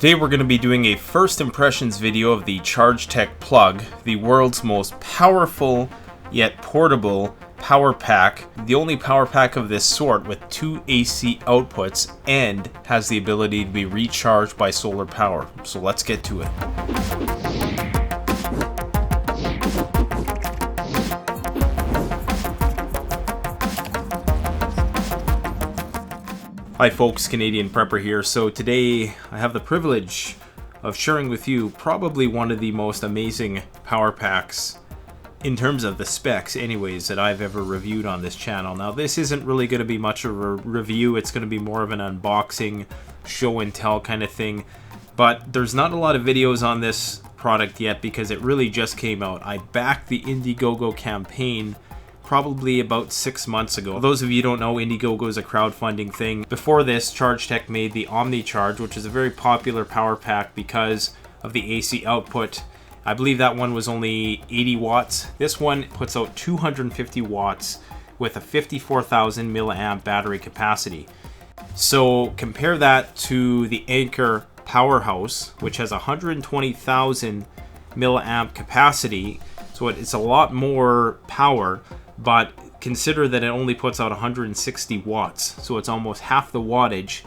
Today we're going to be doing a first impressions video of the ChargeTech plug, the world's most powerful yet portable power pack, the only power pack of this sort with two AC outputs and has the ability to be recharged by solar power. So let's get to it. Hi folks, Canadian Prepper here. So today I have the privilege of sharing with you probably one of the most amazing power packs in terms of the specs anyways that I've ever reviewed on this channel. Now this isn't really going to be much of a review, it's going to be more of an unboxing, show and tell kind of thing. But there's not a lot of videos on this product yet because it really just came out. I backed the Indiegogo campaign probably about 6 months ago. For those of you who don't know, Indiegogo is a crowdfunding thing. Before this, ChargeTech made the OmniCharge, which is a very popular power pack because of the AC output. I believe that one was only 80 watts. This one puts out 250 watts with a 54,000 milliamp battery capacity. So compare that to the Anker Powerhouse, which has 120,000 milliamp capacity. So it's a lot more power, but consider that it only puts out 160 watts. So it's almost half the wattage,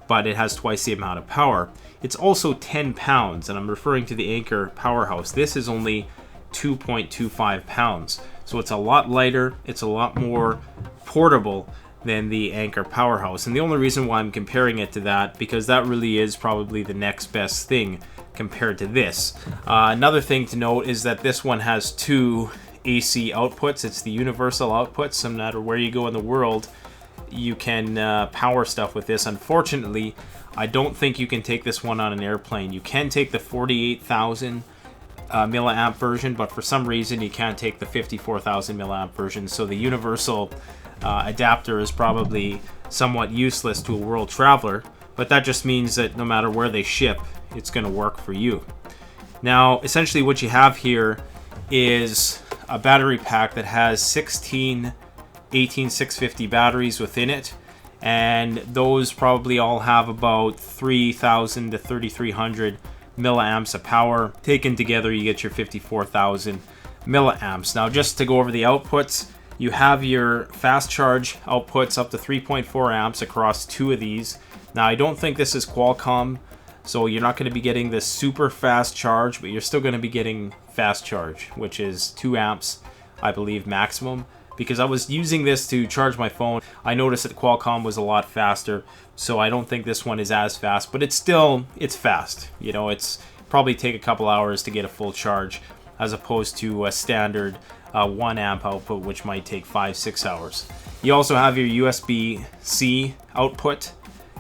but it has twice the amount of power. It's also 10 pounds, and I'm referring to the Anker Powerhouse. This is only 2.25 pounds. So it's a lot lighter, it's a lot more portable than the Anker Powerhouse. And the only reason why I'm comparing it to that, because that really is probably the next best thing compared to this. Another thing to note is that this one has two AC outputs. It's the universal output, so no matter where you go in the world, you can power stuff with this. Unfortunately, I don't think you can take this one on an airplane. You can take the 48,000 milliamp version, but for some reason you can't take the 54,000 milliamp version. So the universal adapter is probably somewhat useless to a world traveler, but that just means that no matter where they ship, it's going to work for you. Now, essentially what you have here is a battery pack that has 16 18650 batteries within it, and those probably all have about 3,000 to 3,300 milliamps of power. Taken together, you get your 54,000 milliamps. Now, just to go over the outputs, you have your fast charge outputs up to 3.4 amps across two of these. Now, I don't think this is Qualcomm, so you're not going to be getting this super fast charge, but you're still going to be getting fast charge, which is 2 amps, I believe, maximum. Because I was using this to charge my phone, I noticed that Qualcomm was a lot faster, so I don't think this one is as fast, but it's fast. You know, it's probably take a couple hours to get a full charge, as opposed to a standard 1 amp output, which might take 5-6 hours. You also have your USB-C output.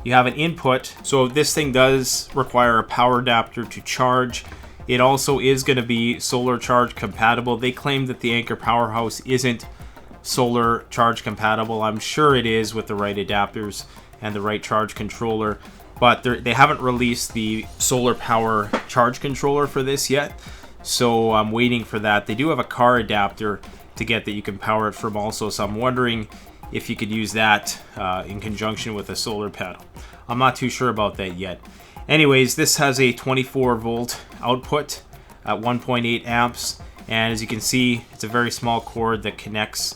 You have an input, so this thing does require a power adapter to charge. It also is going to be solar charge compatible. They claim that the Anker Powerhouse isn't solar charge compatible. I'm sure it is with the right adapters and the right charge controller, but they haven't released the solar power charge controller for this yet, so I'm waiting for that. They do have a car adapter to get that you can power it from also, so I'm wondering if you could use that in conjunction with a solar panel. I'm not too sure about that yet. Anyways, this has a 24 volt output at 1.8 amps, and as you can see, it's a very small cord that connects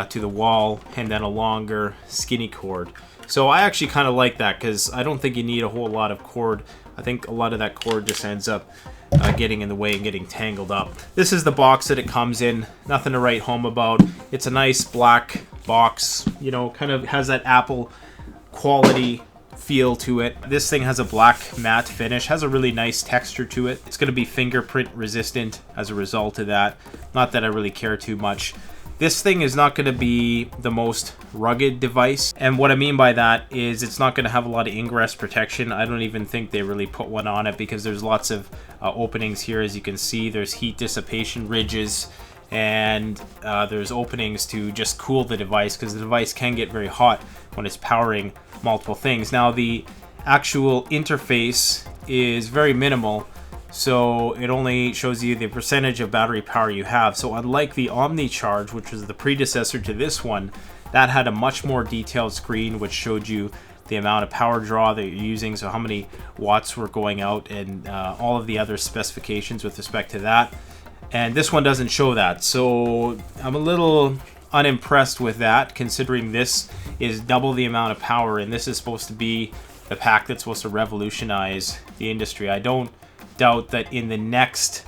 to the wall, and then a longer skinny cord. So I actually kind of like that because I don't think you need a whole lot of cord. I think a lot of that cord just ends up getting in the way and getting tangled up. This is the box that it comes in. Nothing to write home about. It's a nice black box, you know, kind of has that Apple quality feel to it. This thing has a black matte finish, has a really nice texture to it. It's going to be fingerprint resistant as a result of that. Not that I really care too much. This thing is not going to be the most rugged device, and what I mean by that is it's not going to have a lot of ingress protection. I don't even think they really put one on it because there's lots of openings here. As you can see, there's heat dissipation ridges, and there's openings to just cool the device because the device can get very hot when it's powering multiple things. Now, the actual interface is very minimal, so it only shows you the percentage of battery power you have. So unlike the OmniCharge, which was the predecessor to this one, that had a much more detailed screen which showed you the amount of power draw that you're using, so how many watts were going out, and all of the other specifications with respect to that. And this one doesn't show that, so I'm a little unimpressed with that, considering this is double the amount of power, and this is supposed to be the pack that's supposed to revolutionize the industry. I don't doubt that in the next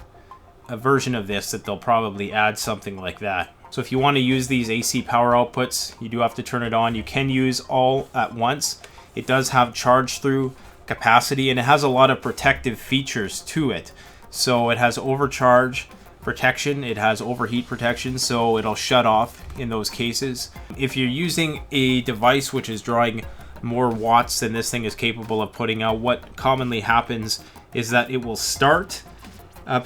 version of this that they'll probably add something like that. So if you want to use these AC power outputs, you do have to turn it on. You can use all at once. It does have charge through capacity, and it has a lot of protective features to it. So it has overcharge protection, it has overheat protection, so it'll shut off in those cases. If you're using a device which is drawing more watts than this thing is capable of putting out, what commonly happens is that it will start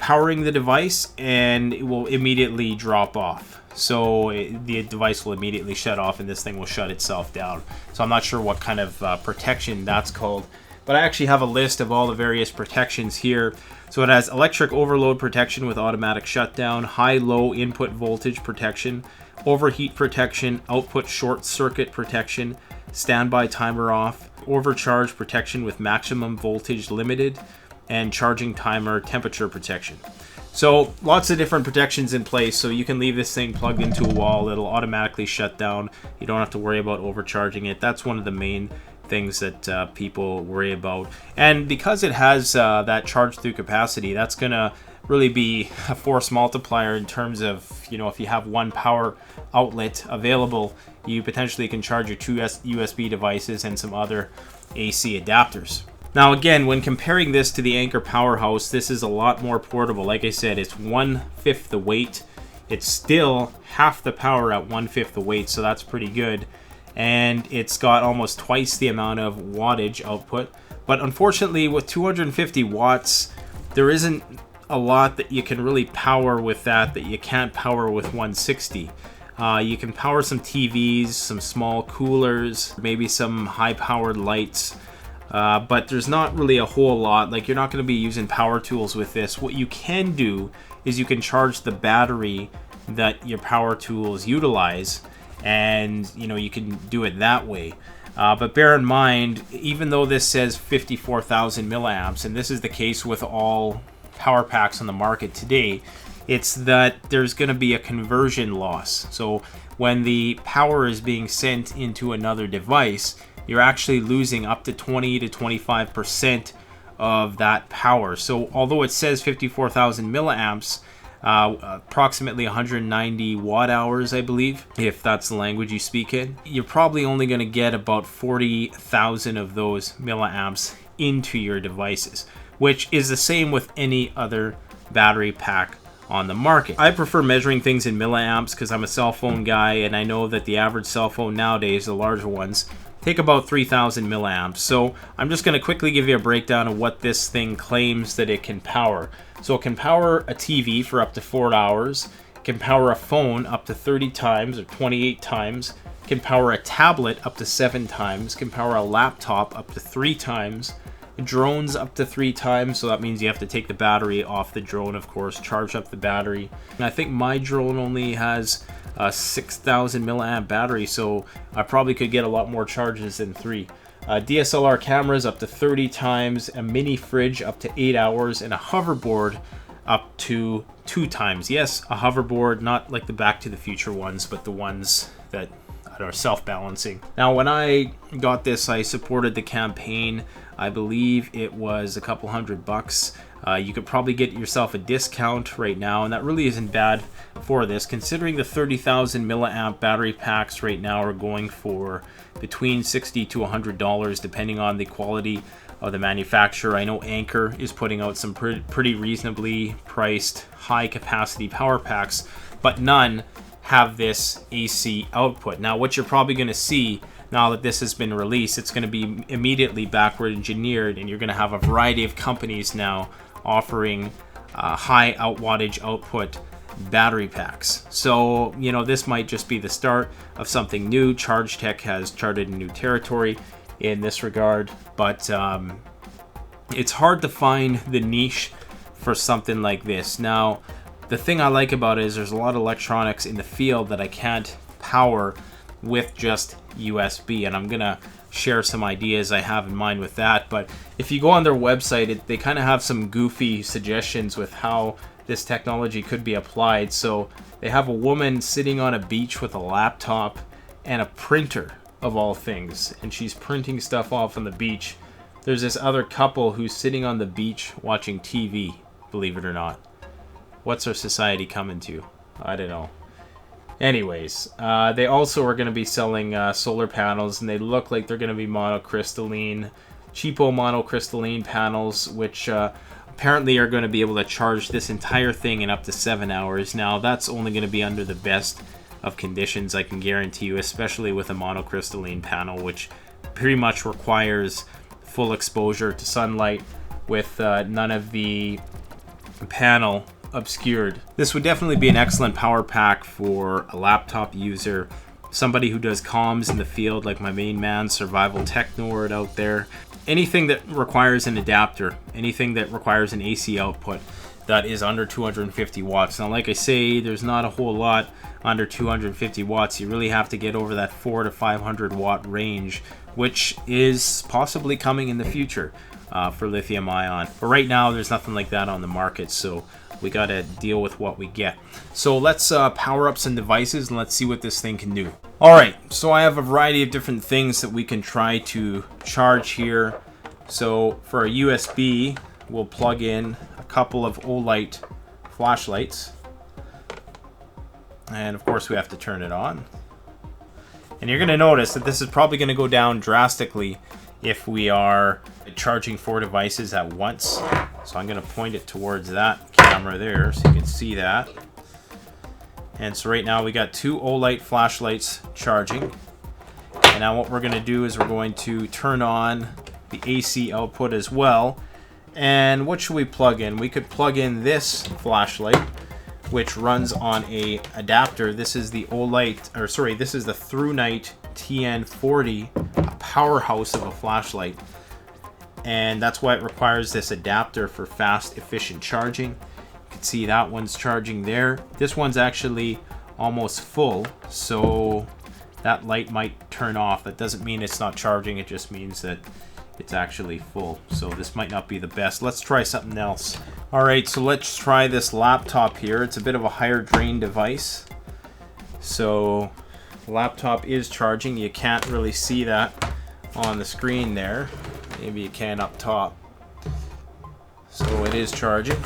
powering the device and it will immediately drop off. So the device will immediately shut off and this thing will shut itself down. So I'm not sure what kind of protection that's called, but I actually have a list of all the various protections here. So it has electric overload protection with automatic shutdown, high-low input voltage protection, overheat protection, output short circuit protection, standby timer off, overcharge protection with maximum voltage limited, and charging timer temperature protection. So lots of different protections in place, so you can leave this thing plugged into a wall, it'll automatically shut down, you don't have to worry about overcharging it. That's one of the main things that people worry about. And because it has that charge through capacity, that's gonna really be a force multiplier in terms of, you know, if you have one power outlet available, you potentially can charge your two USB devices and some other AC adapters. Now again, when comparing this to the Anker Powerhouse, this is a lot more portable. Like I said, it's 1/5 the weight. It's still half the power at 1/5 the weight, so that's pretty good. And it's got almost twice the amount of wattage output. But unfortunately, with 250 watts, there isn't a lot that you can really power with that you can't power with 160. You can power some TVs, some small coolers, maybe some high-powered lights. But there's not really a whole lot. Like, you're not going to be using power tools with this. What you can do is you can charge the battery that your power tools utilize, and you know, you can do it that way. But bear in mind, even though this says 54,000 milliamps, and this is the case with all power packs on the market today, it's that there's going to be a conversion loss. So when the power is being sent into another device, you're actually losing up to 20 to 25% of that power. So although it says 54,000 milliamps, approximately 190 watt hours, I believe, if that's the language you speak in, you're probably only going to get about 40,000 of those milliamps into your devices, which is the same with any other battery pack on the market. I prefer measuring things in milliamps because I'm a cell phone guy, and I know that the average cell phone nowadays, the larger ones, take about 3,000 milliamps. So I'm just going to quickly give you a breakdown of what this thing claims that it can power. So it can power a TV for up to 4 hours, it can power a phone up to 30 times or 28 times, it can power a tablet up to 7 times, it can power a laptop up to 3 times, drones up to 3 times, so that means you have to take the battery off the drone, of course, charge up the battery. And I think my drone only has a 6,000 milliamp battery, so I probably could get a lot more charges than 3. DSLR cameras up to 30 times, a mini fridge up to 8 hours, and a hoverboard up to 2 times. Yes, a hoverboard, not like the Back to the Future ones, but the ones that are self-balancing. Now, when I got this, I supported the campaign. I believe it was a couple $100. You could probably get yourself a discount right now, and that really isn't bad for this, considering the 30,000 milliamp battery packs right now are going for between $60 to $100, depending on the quality of the manufacturer. I know Anker is putting out some pretty reasonably priced high capacity power packs, but none have this AC output. Now, what you're probably going to see now that this has been released, it's going to be immediately backward engineered, and you're going to have a variety of companies now offering high wattage output battery packs. So, you know, this might just be the start of something new. ChargeTech has charted a new territory in this regard, but it's hard to find the niche for something like this. Now, the thing I like about it is there's a lot of electronics in the field that I can't power with just USB, and I'm gonna share some ideas I have in mind with that. But if you go on their website, they kind of have some goofy suggestions with how this technology could be applied. So they have a woman sitting on a beach with a laptop and a printer, of all things, and she's printing stuff off on the beach. There's this other couple who's sitting on the beach watching TV, believe it or not. What's our society coming to? I don't know. Anyways, they also are going to be selling solar panels, and they look like they're going to be monocrystalline, cheapo monocrystalline panels, which apparently are going to be able to charge this entire thing in up to 7 hours. Now, that's only going to be under the best of conditions, I can guarantee you, especially with a monocrystalline panel, which pretty much requires full exposure to sunlight with none of the panel obscured. This would definitely be an excellent power pack for a laptop user, somebody who does comms in the field like my main man, Survival Tech Nord out there. Anything that requires an adapter, anything that requires an AC output that is under 250 watts. Now, like I say, there's not a whole lot under 250 watts. You really have to get over that 400 to 500 watt range, which is possibly coming in the future for lithium ion. But right now, there's nothing like that on the market, so we got to deal with what we get. So let's power up some devices and let's see what this thing can do. All right, so I have a variety of different things that we can try to charge here. So for a USB, we'll plug in a couple of Olight flashlights. And of course we have to turn it on. And you're going to notice that this is probably going to go down drastically if we are charging 4 devices at once. So I'm going to point it towards that camera there so you can see that. And so right now we got 2 Olight flashlights charging. And now what we're going to do is we're going to turn on the AC output as well. And what should we plug in? We could plug in this flashlight, which runs on a adapter. This is the this is the ThruNite TN40, a powerhouse of a flashlight. And that's why it requires this adapter for fast, efficient charging. You can see that one's charging there. This one's actually almost full, so that light might turn off. That doesn't mean it's not charging, it just means that it's actually full. So this might not be the best. Let's try something else. All right, so let's try this laptop here. It's a bit of a higher drain device. So the laptop is charging. You can't really see that on the screen there. Maybe you can up top. So it is charging.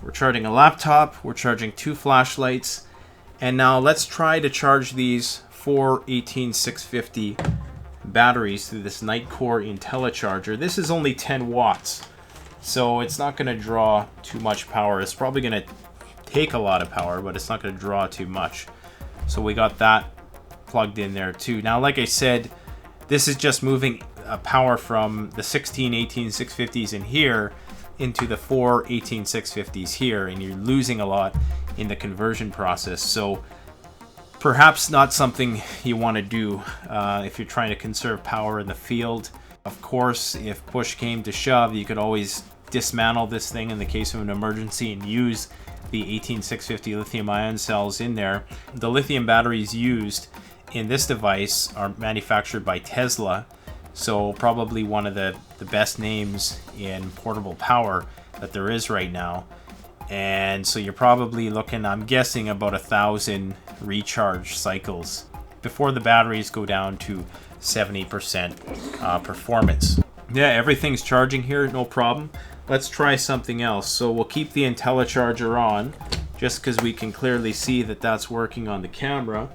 We're charging a laptop. We're charging 2 flashlights. And now let's try to charge these 4 18650 batteries through this Nightcore IntelliCharger. This is only 10 watts, so it's not going to draw too much power. It's probably going to take a lot of power, but it's not going to draw too much. So we got that plugged in there too. Now, like I said, this is just moving power from the 16 18650s in here into the 4 18650s here, and you're losing a lot in the conversion process. So perhaps not something you want to do if you're trying to conserve power in the field. Of course, if push came to shove, you could always dismantle this thing in the case of an emergency and use the 18650 lithium ion cells in there. The lithium batteries used in this device are manufactured by Tesla, so probably one of the best names in portable power that there is right now. And so you're probably looking, I'm guessing, about 1,000 recharge cycles before the batteries go down to 70% performance. Yeah, everything's charging here, no problem. Let's try something else. So we'll keep the IntelliCharger on just because we can clearly see that that's working on the camera.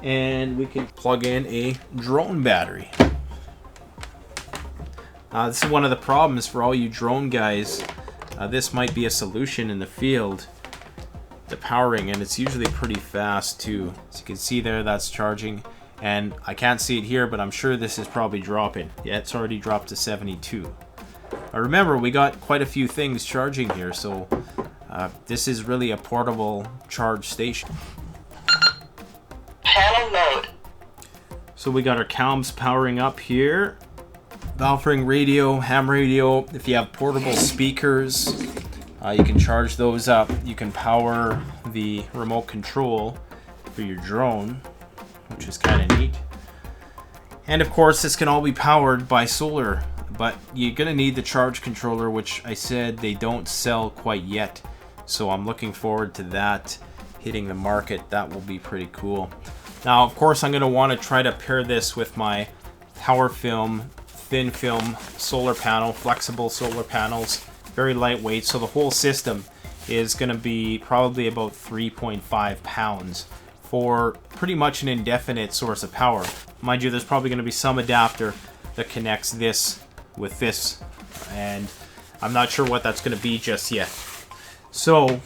And we can plug in a drone battery. This is one of the problems for all you drone guys. This might be a solution in the field to powering, and it's usually pretty fast too. As you can see there, that's charging, and I can't see it here, but I'm sure this is probably dropping. Yeah, it's already dropped to 72. Remember, we got quite a few things charging here, so this is really a portable charge station. Panel mode. So we got our cams powering up here. Valve-ring radio, ham radio. If you have portable speakers, you can charge those up. You can power the remote control for your drone, which is kind of neat. And of course, this can all be powered by solar, but you're going to need the charge controller, which I said they don't sell quite yet. So I'm looking forward to that hitting the market. That will be pretty cool. Now, of course, I'm going to want to try to pair this with my power film, thin film solar panel, flexible solar panels, very lightweight. So the whole system is going to be probably about 3.5 pounds for pretty much an indefinite source of power. Mind you, there's probably going to be some adapter that connects this with this, and I'm not sure what that's going to be just yet. So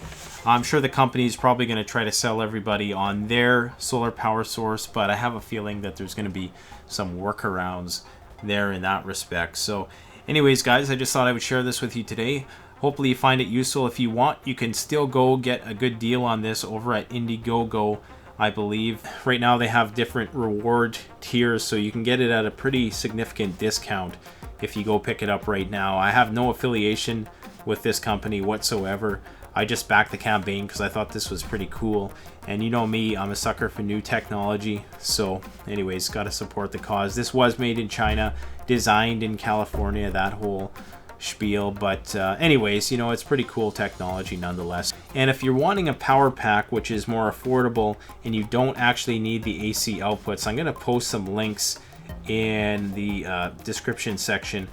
I'm sure the company is probably going to try to sell everybody on their solar power source, but I have a feeling that there's going to be some workarounds there in that respect. So anyways, guys, I just thought I would share this with you today. Hopefully you find it useful. If you want, you can still go get a good deal on this over at Indiegogo, I believe. Right now they have different reward tiers, so you can get it at a pretty significant discount if you go pick it up right now. I have no affiliation with this company whatsoever. I just backed the campaign because I thought this was pretty cool. And you know me, I'm a sucker for new technology. So anyways, got to support the cause. This was made in China, designed in California, that whole spiel. But anyways, you know, it's pretty cool technology nonetheless. And if you're wanting a power pack which is more affordable and you don't actually need the AC outputs, I'm going to post some links in the description section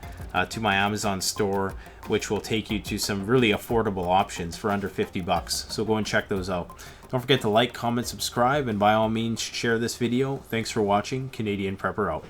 to my Amazon store, which will take you to some really affordable options for under 50 bucks. So go and check those out. Don't forget to like, comment, subscribe, and by all means share this video. Thanks for watching. Canadian Prepper out.